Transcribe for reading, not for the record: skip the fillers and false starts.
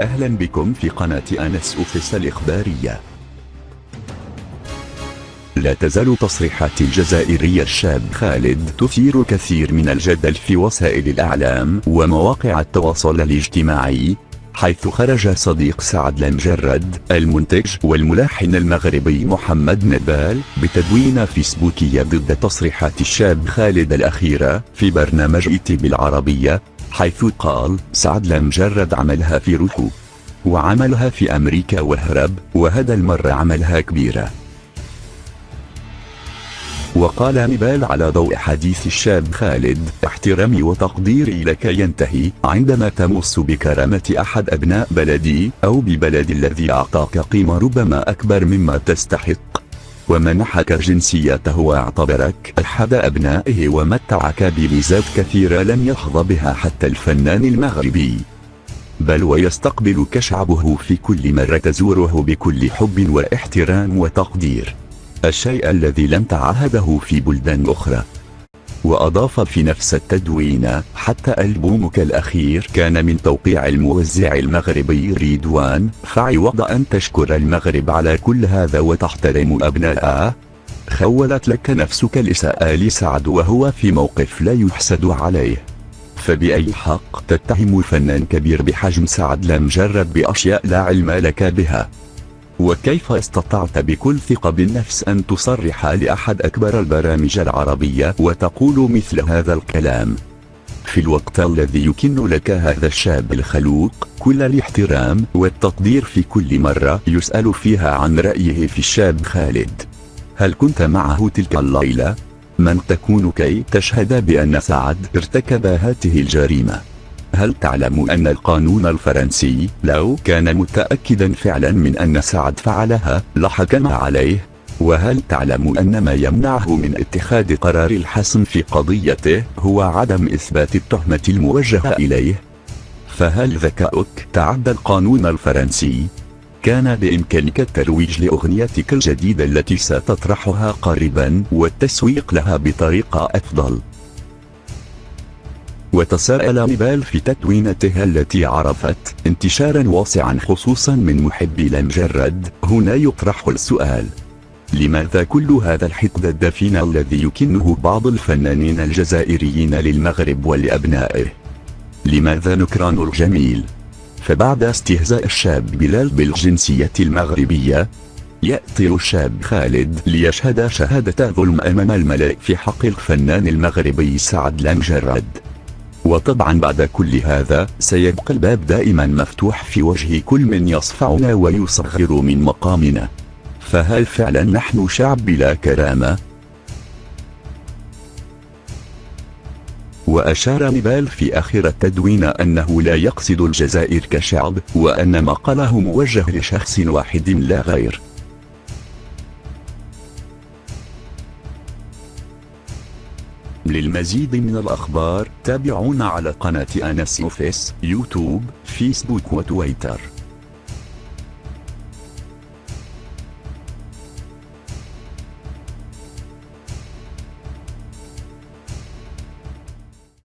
أهلا بكم في قناة أنس أوفيس الإخبارية. لا تزال تصريحات الجزائري الشاب خالد تثير الكثير من الجدل في وسائل الإعلام ومواقع التواصل الاجتماعي، حيث خرج صديق سعد المجرد المنتج والملحن المغربي محمد نبال بتدوينة فيسبوكية ضد تصريحات الشاب خالد الأخيرة في برنامج إيتي بالعربية، حيث قال سعد المجرد عملها في روحه وعملها في أمريكا وهرب، وهذا المرة عملها كبيرة. وقال نبال على ضوء حديث الشاب خالد: احترامي وتقديري لك ينتهي عندما تمس بكرامة أحد أبناء بلدي أو ببلد الذي أعطاك قيمة ربما أكبر مما تستحق، ومنحك جنسيته واعتبرك أحد أبنائه ومتعك بميزات كثيرة لم يحظى بها حتى الفنان المغربي، بل ويستقبلك شعبه في كل مرة تزوره بكل حب واحترام وتقدير، الشيء الذي لم تعهده في بلدان أخرى. وأضاف في نفس التدوينة: حتى ألبومك الأخير كان من توقيع الموزع المغربي ريدوان، فعوض أن تشكر المغرب على كل هذا وتحترم أبناءه، خولت لك نفسك لسؤال سعد وهو في موقف لا يحسد عليه. فبأي حق تتهم فنان كبير بحجم سعد المجرد بأشياء لا علم لك بها؟ وكيف استطعت بكل ثقة بالنفس أن تصرح لأحد أكبر البرامج العربية وتقول مثل هذا الكلام في الوقت الذي يكن لك هذا الشاب الخلوق كل الاحترام والتقدير في كل مرة يسأل فيها عن رأيه في الشاب خالد؟ هل كنت معه تلك الليلة؟ من تكون كي تشهد بأن سعد ارتكب هذه الجريمة؟ هل تعلم أن القانون الفرنسي لو كان متأكدا فعلا من أن سعد فعلها لحكم عليه؟ وهل تعلم أن ما يمنعه من اتخاذ قرار الحسم في قضيته هو عدم إثبات التهمة الموجهة إليه؟ فهل ذكاؤك تعدى القانون الفرنسي؟ كان بإمكانك الترويج لأغنيتك الجديدة التي ستطرحها قريبا والتسويق لها بطريقة أفضل. وتساءل نبال في تدوينته التي عرفت انتشارا واسعا خصوصا من محبي المجرد: هنا يطرح السؤال، لماذا كل هذا الحقد الدفين الذي يكنه بعض الفنانين الجزائريين للمغرب ولأبنائه؟ لماذا نكران الجميل؟ فبعد استهزاء الشاب بلال بالجنسية المغربية، يأتي الشاب خالد ليشهد شهادة ظلم أمام الملأ في حق الفنان المغربي سعد المجرد. وطبعا بعد كل هذا سيبقى الباب دائما مفتوح في وجه كل من يصفعنا ويصغر من مقامنا. فهل فعلا نحن شعب بلا كرامة؟ وأشار نبال في آخر التدوين أنه لا يقصد الجزائر كشعب، وأن ما قاله موجه لشخص واحد لا غير. للمزيد من الأخبار تابعونا على قناة أنس أوفيس، يوتيوب، فيسبوك وتويتر.